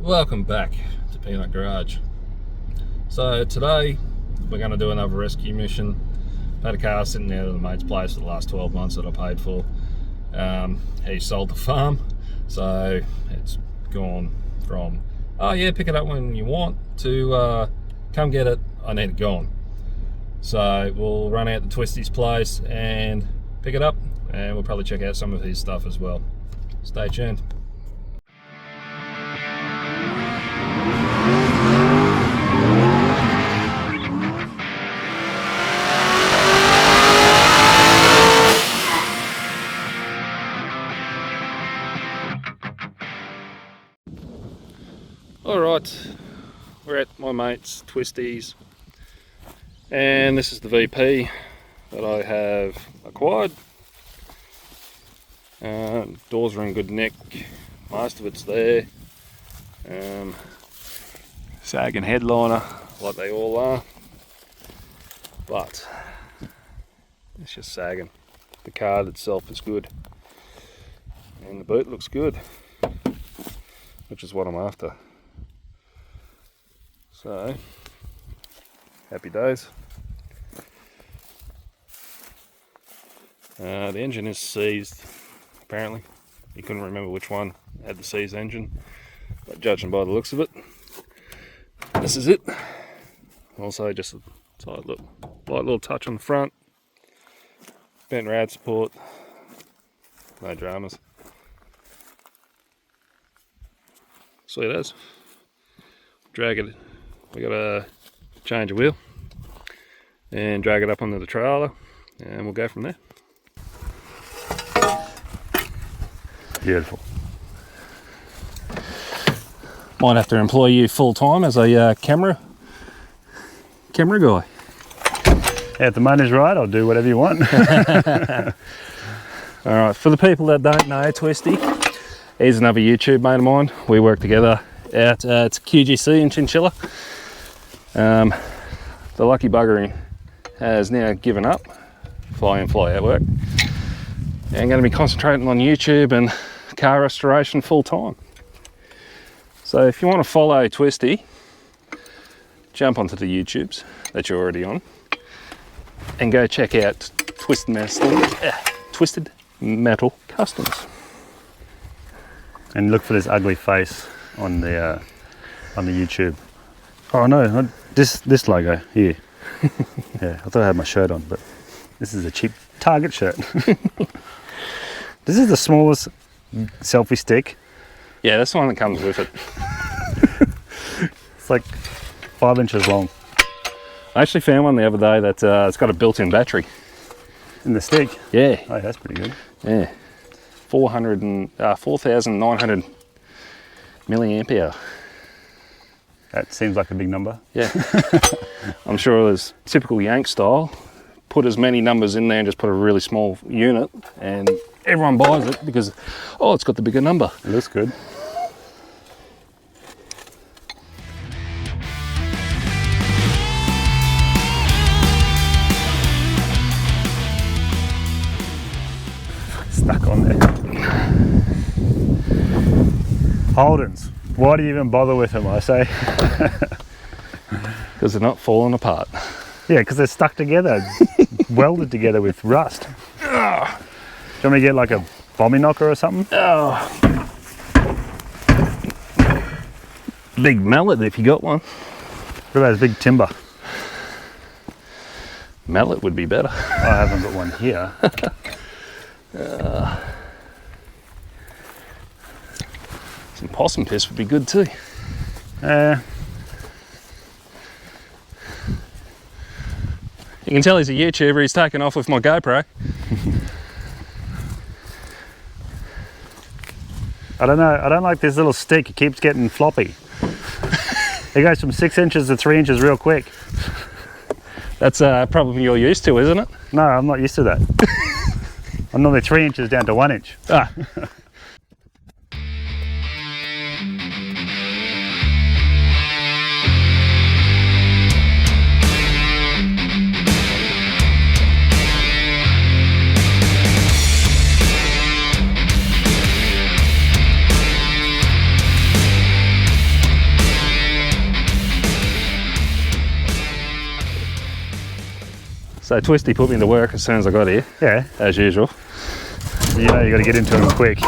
Welcome back to Peanut Garage. So today we're going to do another rescue mission. Had a car sitting there at the mate's place for the last 12 months that I paid for. He sold the farm, so it's gone from, oh yeah, pick it up when you want, to come get it, I need it gone. So we'll run out to Twisty's place and pick it up, and we'll probably check out some of his stuff as well. Stay tuned. Alright, we're at my mate's Twisty's, and this is the VP that I have acquired. Doors are in good nick, most of it's there. Sagging headliner like they all are, but it's just sagging. The card itself is good and the boot looks good, which is what I'm after. So, happy days. The engine is seized, apparently. You couldn't remember which one had the seized engine, but judging by the looks of it, this is it. Also just a light little touch on the front. Bent rad support. No dramas. Sweet as. Drag it. We got to change a wheel and drag it up onto the trailer, and we'll go from there. Beautiful. Might have to employ you full time as a camera guy. If the money's right, I'll do whatever you want. All right, for the people that don't know Twisty, he's another YouTube mate of mine. We work together out at QGC in Chinchilla. The lucky bugger has now given up fly in fly out work and going to be concentrating on YouTube and car restoration full time. So if you want to follow Twisty, jump onto the YouTubes that you're already on and go check out Twisted Metal Customs. And look for this ugly face on the YouTube. Oh no, this logo here. Yeah, I thought I had my shirt on, but this is a cheap Target shirt. This is the smallest selfie stick. Yeah, that's the one that comes with it. It's like 5 inches long. I actually found one the other day that it's got a built-in battery. In the stick? Yeah. Oh, that's pretty good. Yeah. 4,900 milliampere hour. That seems like a big number. Yeah. I'm sure it was typical Yank style. Put as many numbers in there and just put a really small unit, and everyone buys it because, oh, it's got the bigger number. It looks good. Stuck on there. Holdens. Why do you even bother with them, I say? Because they're not falling apart. Yeah, because they're stuck together, welded together with rust. Do you want me to get like a bombing knocker or something? Oh. Big mallet if you got one. What about this big timber? Mallet would be better. I haven't got one here. Some possum piss would be good too. You can tell he's a YouTuber, he's taken off with my GoPro. I don't know, I don't like this little stick, it keeps getting floppy. It goes from 6 inches to 3 inches real quick. That's a problem you're used to, isn't it? No, I'm not used to that. I'm normally 3 inches down to 1 inch. Ah. So Twisty put me to work as soon as I got here, Yeah. as usual. You know you got to get into them quick.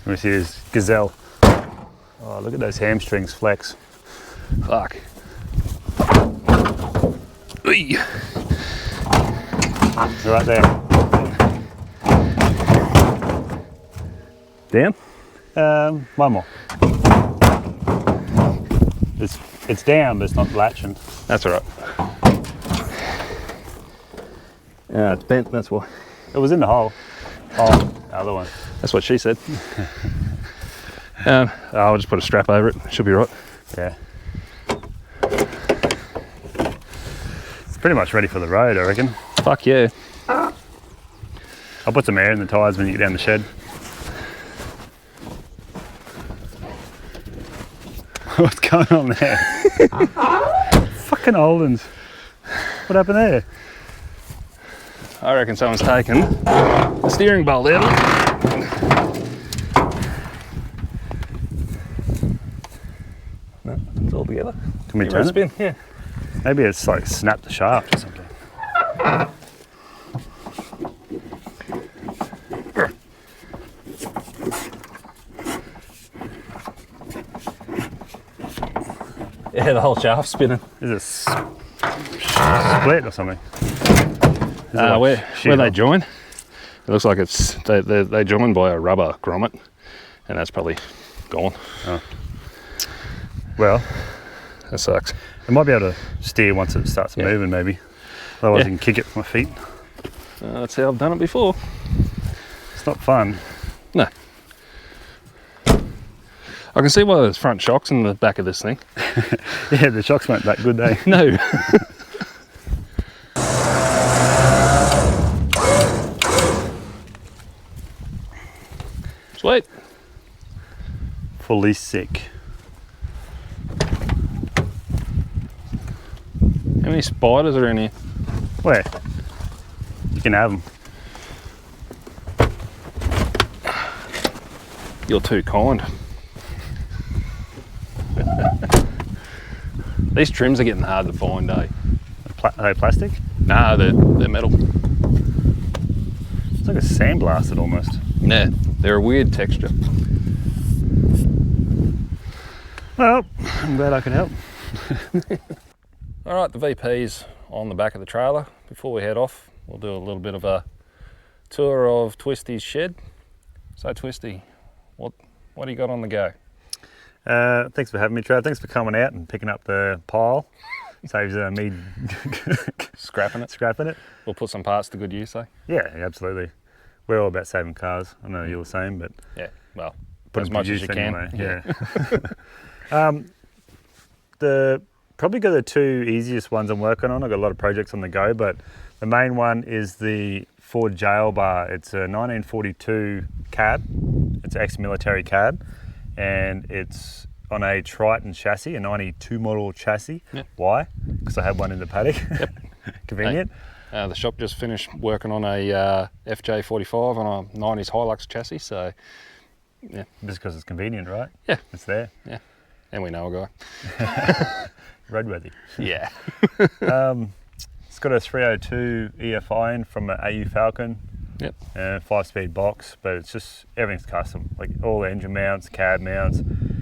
Let me see his gazelle. Oh, look at those hamstrings flex. Fuck. Oy. It's right there. Down? One more. It's down, but it's not latching. That's all right. Yeah, it's bent, that's why. It was in the hole. Oh, the other one. That's what she said. I'll just put a strap over it. Should be right. Yeah. It's pretty much ready for the road, I reckon. Fuck yeah. I'll put some air in the tyres when you get down the shed. What's going on there? Fucking Oldens. What happened there? I reckon someone's taken the steering bolt out. No, it's all together. Can we Give it a turn it? spin? Yeah. Maybe it's like snapped the shaft or something. Yeah, the whole shaft's spinning. Is it split or something? Is it like Where shear they off? join, it looks like it's they join by a rubber grommet, and that's probably gone. Well, That sucks. I might be able to steer once it starts moving, maybe. Otherwise, Yeah. you can kick it with my feet. That's how I've done it before. It's not fun. No. I can see why there's front shocks in the back of this thing. Yeah, the shocks weren't that good, eh? No. Sweet. Fully sick. How many spiders are in here? Where? You can have them. You're too kind. These trims are getting hard to find, eh? Are they plastic? Nah, they're metal. It's like a sandblasted almost. Yeah, they're a weird texture. Well, I'm glad I could help. All right, the VP's on the back of the trailer. Before we head off, we'll do a little bit of a tour of Twisty's shed. So Twisty, what do you got on the go? Thanks for having me, Trav. Thanks for coming out and picking up the pile. Saves me Scrapping it. scrapping it. We'll put some parts to good use, eh? Yeah, absolutely. We're all about saving cars. I know you're the same, but Yeah, well, put as them much to as you use can. anyway. Yeah. Probably got the two easiest ones I'm working on. I've got a lot of projects on the go, but the main one is the Ford jail bar. It's a 1942 cab. It's an ex-military cab, and it's on a Triton chassis, a 92 model chassis. Yep. Why? Because I had one in the paddock. Yep. Convenient. The shop just finished working on a FJ45 on a 90s Hilux chassis, so yeah. Just because it's convenient, right? Yeah. It's there. Yeah, and we know a guy. Roadworthy. Yeah. It's got a 302 EFI in from an AU Falcon. Yep. 5-speed box, but it's just everything's custom. Like all the engine mounts, cab mounts.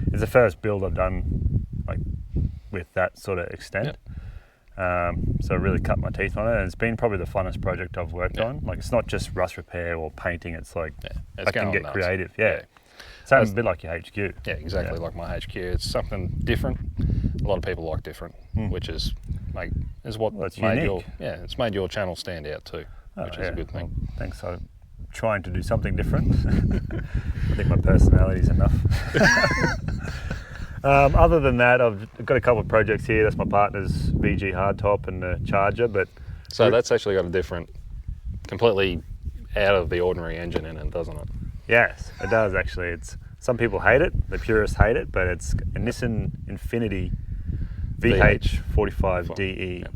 It's the first build I've done like with that sort of extent. Yep. So I really cut my teeth on it, and it's been probably the funnest project I've worked Yeah. on. Like it's not just rust repair or painting. It's like It's I can going get nuts. creative. Yeah. Yeah. Sounds a bit like your HQ. Yeah, exactly Yeah. like my HQ. It's something different. A lot of people like different, which is what Well, it's made unique. it's made your channel stand out too, which is a good thing. Well, thanks. I'm trying to do something different. I think my personality is enough. Other than that, I've got a couple of projects here. That's my partner's VG hardtop and the Charger, but So that's actually got a different, completely out of the ordinary engine in it, doesn't it? yes, it does actually. It's some people hate it, the purists hate it, but it's a Nissan Infiniti VH45DE. Yep.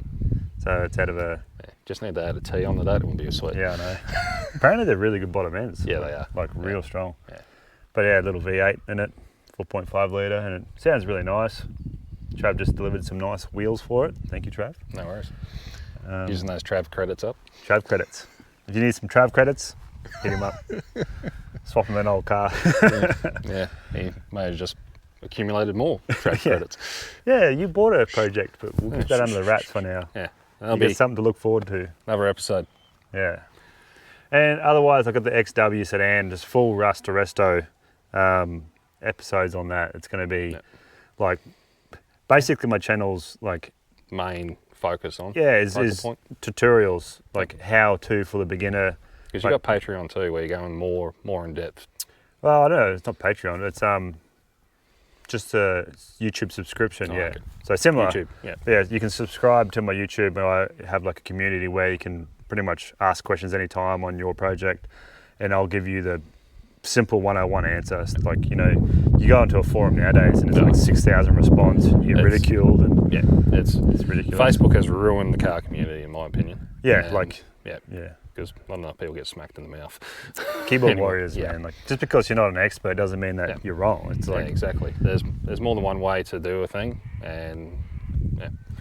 So it's out of a, Yeah, just need to add a T onto that, it would be a sweet. yeah, I know. Apparently they're really good bottom ends. Yeah, they are. Like real strong. Yeah. But yeah, a little V8 in it, 4.5 litre, and it sounds really nice. Trav just delivered some nice wheels for it. Thank you, Trav. No worries. Using those Trav credits up. Trav credits. If you need some Trav credits, hit him up. Swap him an old car. Yeah, he may have just accumulated more Trav credits. Yeah, you bought a project, but we'll keep that under the wraps for now. Yeah, That'll be something to look forward to. Another episode. Yeah. And otherwise, I got the XW sedan, just full rust to resto episodes on that. It's going to be like, basically my channel's like Main focus on. Yeah, is tutorials, like how to for the beginner. Because you got Patreon too, where you're going more in depth. Well, I don't know. It's not Patreon. It's just a YouTube subscription. Yeah. Okay. So similar. YouTube. Yeah. Yeah. You can subscribe to my YouTube, and I have like a community where you can pretty much ask questions anytime on your project, and I'll give you the simple 101 answer. Like, you know, you go into a forum nowadays and it's like 6,000 response, you get ridiculed, and yeah, it's ridiculous. Facebook has ruined the car community, in my opinion. Yeah, and yeah. Because not enough people get smacked in the mouth. Keyboard Anyway, warriors, man. Like, just because you're not an expert doesn't mean that you're wrong. It's like, exactly. There's more than one way to do a thing, and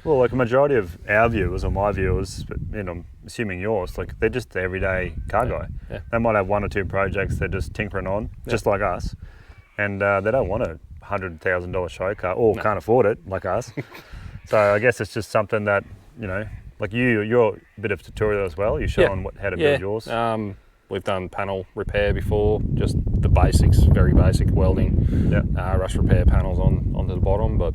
well, like a majority of our viewers or my viewers, and I'm assuming yours, like they're just the everyday car guy. Yeah. They might have one or two projects they're just tinkering on, just like us, and they don't want a $100,000 show car or can't afford it like us. So I guess it's just something that, you know, like you're a bit of tutorial as well. You're showing how to build yours. We've done panel repair before, just the basics, very basic welding, rust repair panels onto the bottom. But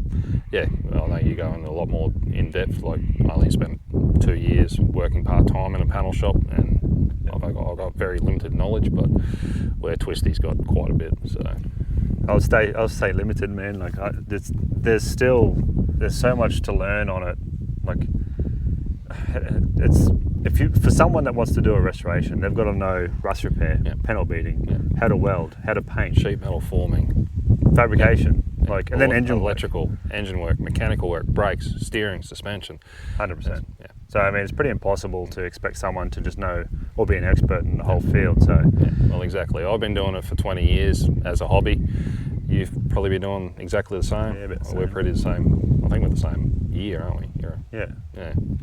yeah, I know you go in a lot more in depth. Like, I only spent 2 years working part time in a panel shop, and I've got very limited knowledge. But where Twisty's got quite a bit, so I'll stay limited, man. Like, there's so much to learn on it. Like, it's for someone that wants to do a restoration, they've got to know rust repair, panel beating, how to weld, how to paint, sheet metal forming, fabrication, and then electrical, engine work, mechanical work, brakes, steering, suspension. 100%. Yeah. So I mean, it's pretty impossible to expect someone to just know or be an expert in the whole field. So well, exactly. I've been doing it for 20 years as a hobby. You've probably been doing exactly the same. Yeah, but we're pretty the same. I think we're the same year, aren't we? Yeah.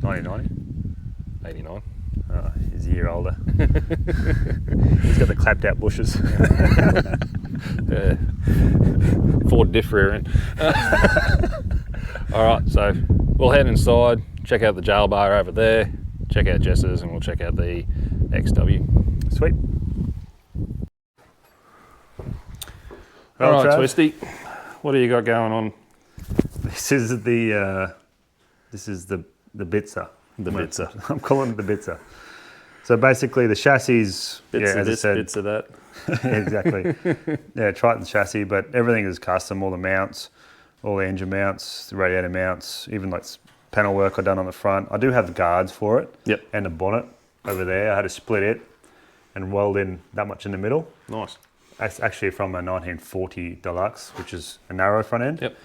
1990. 89. Oh, he's a year older. He's got the clapped out bushes. Ford diff rear end. All right, so we'll head inside, check out the jail bar over there, check out Jess's, and we'll check out the XW. Sweet. All right, Twisty, what do you got going on? This is the Bitzer. The Bitzer. I'm calling it the Bitzer. So basically the chassis, bits of as this, I said, bits of that. Exactly. Triton chassis, but everything is custom. All the mounts, all the engine mounts, the radiator mounts, even like panel work I've done on the front. I do have the guards for it. Yep. And the bonnet over there. I had to split it and weld in that much in the middle. Nice. That's actually from a 1940 Deluxe, which is a narrow front end. Yep.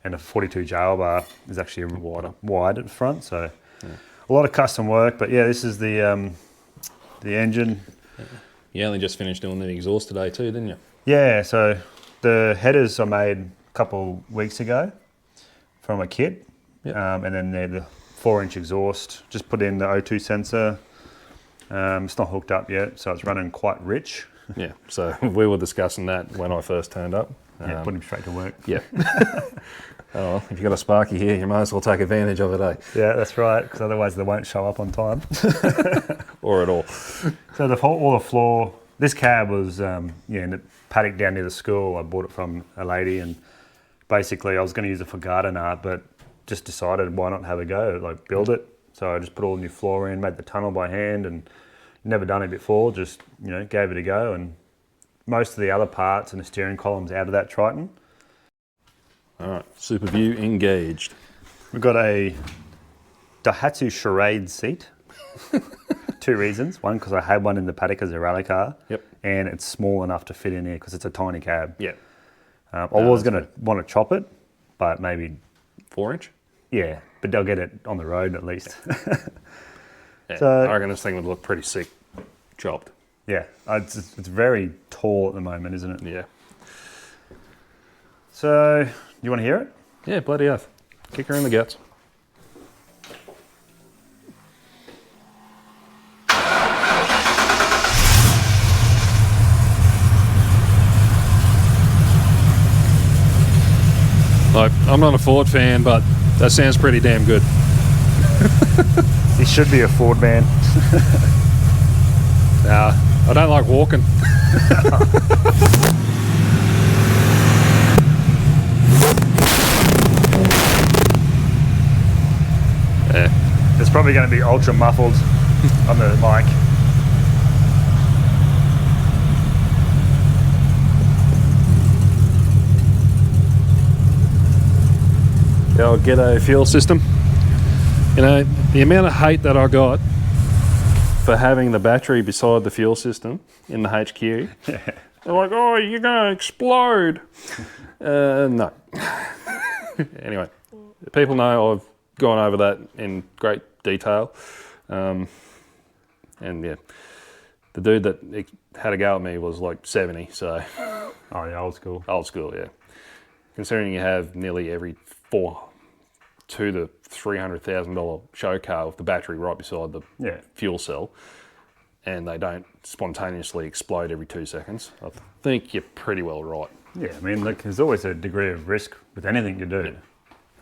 And a 42 jail bar is actually wide at the front. So a lot of custom work. But yeah, this is the engine. You only just finished doing the exhaust today too, didn't you? Yeah, so the headers I made a couple weeks ago from a kit. Yep. And then they're the 4-inch exhaust. Just put in the O2 sensor. It's not hooked up yet, so it's running quite rich. Yeah, so we were discussing that when I first turned up. Yeah, put him straight to work. Yeah. Oh, if you've got a Sparky here, you might as well take advantage of it, eh? Yeah, that's right, because otherwise they won't show up on time. Or at all. So all the floor, this cab was in the paddock down near the school. I bought it from a lady, and basically I was going to use it for garden art, but just decided why not have a go, like build it. So I just put all the new floor in, made the tunnel by hand, and never done it before, just gave it a go, and most of the other parts and the steering column's out of that Triton. All right, Super View engaged. We've got a Daihatsu Charade seat. 2 reasons. One, because I had one in the paddock as a rally car. Yep. And it's small enough to fit in here because it's a tiny cab. Yeah. I was going to want to chop it, but maybe... 4-inch? Yeah, but they'll get it on the road at least. Yeah. So, I reckon this thing would look pretty sick chopped. Yeah, it's very tall at the moment, isn't it? Yeah. So, you want to hear it? Yeah, bloody oath. Kick her in the guts. Like, I'm not a Ford fan, but that sounds pretty damn good. He should be a Ford man. Nah, I don't like walking. Yeah. It's probably going to be ultra muffled on the mic. Yeah, I'll get a fuel system. You know, the amount of hate that I got for having the battery beside the fuel system in the HQ. Yeah. They're like, oh, you're going to explode. No. Anyway, people know I've gone over that in great detail. And yeah, the dude that had a go at me was like 70, so. Oh yeah, old school. Old school, yeah. Considering you have nearly every $200,000 to $300,000 show car with the battery right beside the fuel cell, and they don't spontaneously explode every 2 seconds, I think you're pretty well right. Yeah, I mean, look, there's always a degree of risk with anything you do. Yeah.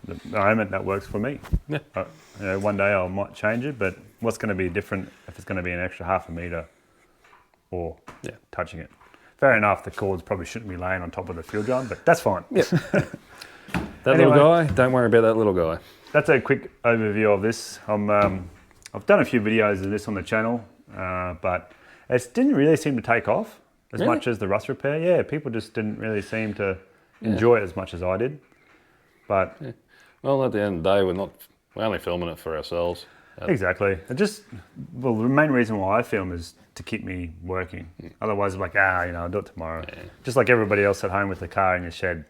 At the moment, that works for me. Yeah. You know, one day I might change it, but what's going to be different if it's going to be an extra half a metre or touching it? Fair enough, the cords probably shouldn't be laying on top of the fuel drum, but that's fine. Yeah. That little guy, don't worry about that little guy. That's a quick overview of this. I've done a few videos of this on the channel, but it didn't really seem to take off as much as the rust repair. Yeah, people just didn't really seem to enjoy it as much as I did. But well, at the end of the day, we're only filming it for ourselves. Exactly. The main reason why I film is to keep me working. Otherwise, I'm like, I'll do it tomorrow. Yeah. Just like everybody else at home with the car in your shed,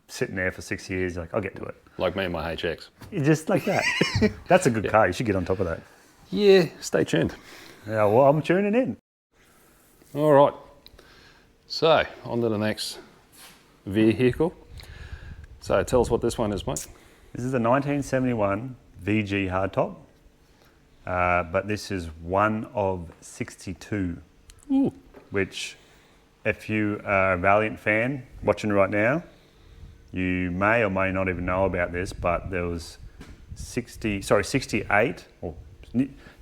sitting there for 6 years, you're like, I'll get to it. Like me and my HX. You're just like that. That's a good car. You should get on top of that. Yeah, stay tuned. Yeah, well, I'm tuning in. All right. So, on to the next vehicle. So, tell us what this one is, mate. This is a 1971 VG hardtop, but this is one of 62. Ooh. Which, if you are a Valiant fan watching right now, you may or may not even know about this, but there was 68, or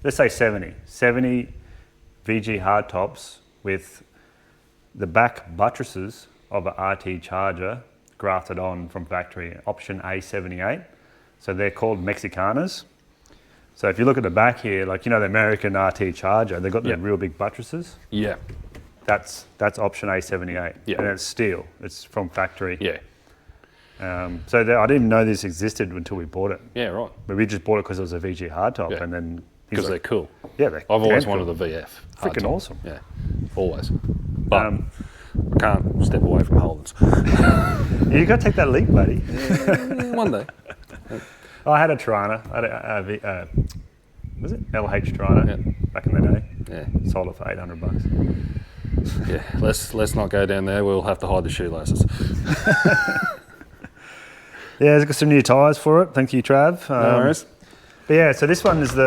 let's say 70 VG hardtops with the back buttresses of an RT Charger grafted on from factory, option A78. So they're called Mexicanas. So if you look at the back here, like, you know, the American RT Charger, they've got the real big buttresses. Yeah. That's option A78. Yeah. And it's steel. It's from factory. Yeah. So I didn't even know this existed until we bought it. Yeah, right. But we just bought it because it was a VG hardtop, and then because they're cool. Yeah, I've always wanted a VF. Freaking awesome. Yeah, always. But I can't step away from Holden's. You got to take that leap, buddy. One day. I had a Tirana. I had was it LH Tirana back in the day? Yeah. Sold it for $800. Yeah, let's not go down there. We'll have to hide the shoelaces. Yeah, it's got some new tyres for it. Thank you, Trav. No worries. But yeah, so this one is it's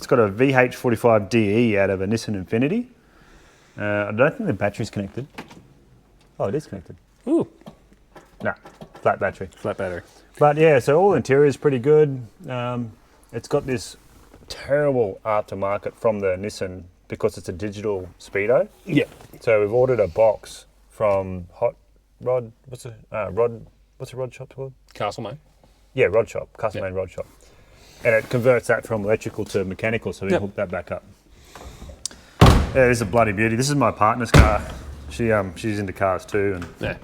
got a VH45 DE out of a Nissan Infiniti. I don't think the battery's connected. Oh, it is connected. Ooh. No, flat battery. Flat battery. But yeah, so all the interior is pretty good. It's got this terrible aftermarket from the Nissan because it's a digital speedo. Yeah. So we've ordered a box from Hot Rod. What's the rod shop called? Castlemaine. Yeah, Rod Shop, Castlemaine Rod Shop. And it converts that from electrical to mechanical, so we hook that back up. Yeah, this is a bloody beauty. This is my partner's car. She's into cars too. And yeah.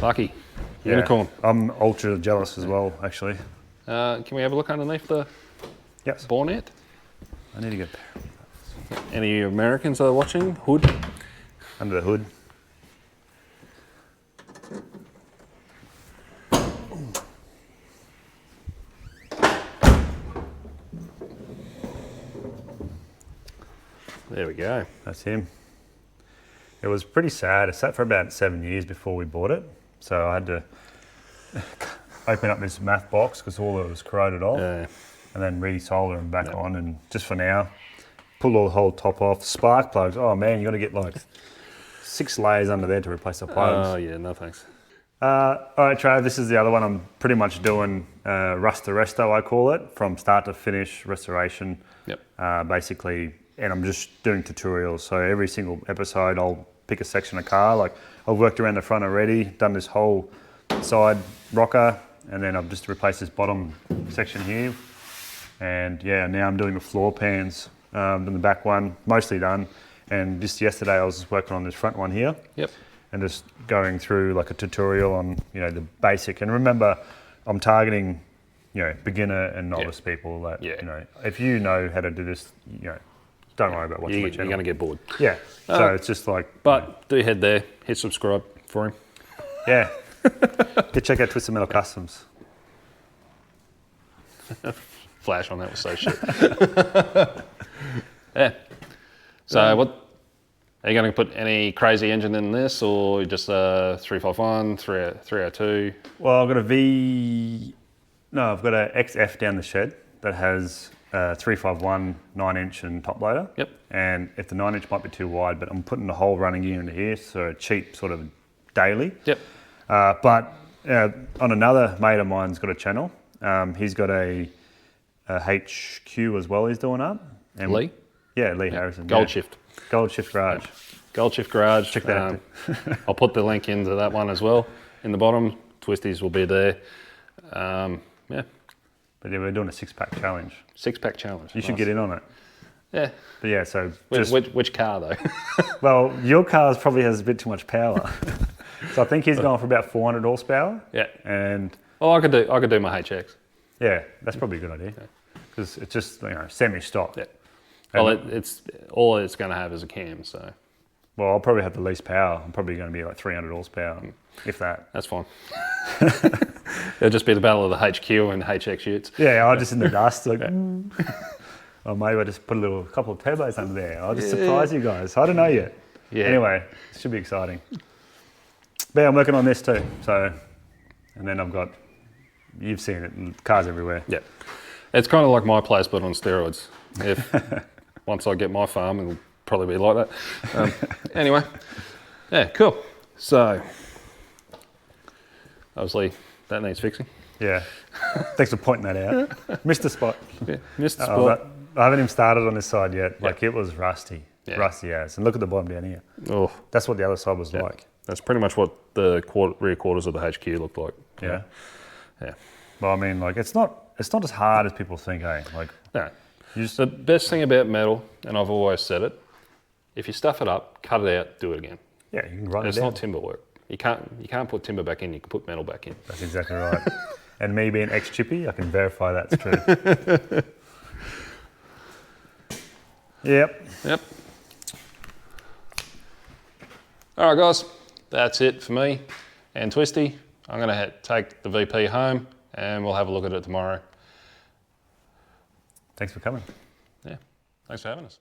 Lucky. Unicorn. I'm ultra jealous as well, actually. Can we have a look underneath the bonnet? I need to get Any Americans that are watching? Hood? under the hood. There we go. That's him. It was pretty sad. It sat for about 7 years before we bought it. So I had to open up this math box because all of it was corroded off. Yeah. And then re-solder them back on. And just for now, pull all the whole top off. Spark plugs. Oh man, you got to get like 6 layers under there to replace the plugs. Oh yeah, no thanks. All right, Trav, this is the other one. I'm pretty much doing rust to resto, I call it, from start to finish, restoration. Yep. Basically, and I'm just doing tutorials. So every single episode, I'll pick a section of car. Like I've worked around the front already, done this whole side rocker, and then I've just replaced this bottom section here. And yeah, now I'm doing the floor pans, done the back one, mostly done. And just yesterday, I was just working on this front one here. Yep. And just going through like a tutorial on, you know, the basic. And remember, I'm targeting, you know, beginner and novice people that, you know, if you know how to do this, you know, don't worry about watching my channel. You're going to get bored. Yeah. So it's just like. But do head there, hit subscribe for him. Yeah. Go check out Twisted Metal Customs. Flash on that was so shit. Yeah. So what? Are you going to put any crazy engine in this, or just a 351, 302? Well, I've got a I've got a XF down the shed that has a 351 9-inch and top loader. Yep. And if the 9-inch might be too wide, but I'm putting the whole running gear into here, so cheap sort of daily. Yep. But on another mate of mine's got a channel. He's got a HQ as well. He's doing up. And Lee? Yeah, Lee Harrison. Gold Shift. Gold Shift Garage. Gold Shift Garage. Check that out. I'll put the link into that one as well in the bottom. Twisties will be there. Yeah. But yeah, we're doing a 6-pack challenge. 6-pack challenge. You should get in on it. Yeah. But yeah, so which car though? Well, your car probably has a bit too much power. So I think he's going for about 400 horsepower. Yeah. And I could do my HX. yeah, that's probably a good idea. Because it's just, you know, semi-stock. Yeah. Well, it's all it's going to have is a cam, so. Well, I'll probably have the least power. I'm probably going to be like 300 horsepower, if that. That's fine. It'll just be the battle of the HQ and HX utes. Yeah, I'll just in the dust. Like, or maybe I just put a couple of turbos under there. I'll just surprise you guys. I don't know yet. Yeah. Anyway, it should be exciting. But yeah, I'm working on this too. So, and then I've got, you've seen it, cars everywhere. Yeah. It's kind of like my place, but on steroids. If once I get my farm, it'll probably be like that. Anyway, yeah, cool. So, obviously, that needs fixing. Yeah. Thanks for pointing that out. Missed the spot. Yeah, missed the spot. I haven't even started on this side yet. Like it was rusty. Yeah. Rusty as. And look at the bottom down here. Oh, That's what the other side was like. that's pretty much what the rear quarters of the HQ looked like. Yeah. Yeah. Well, I mean, like it's not as hard as people think, eh? Like No. The best thing about metal, and I've always said it, if you stuff it up, cut it out, do it again. yeah, you can write It's it down. not timber work. You can't put timber back in. You can put metal back in. That's exactly right. And me being ex-chippy, I can verify that's true. Yep. Yep. All right, guys, that's it for me and Twisty. I'm going to take the VP home and we'll have a look at it tomorrow. Thanks for coming. Yeah, thanks for having us.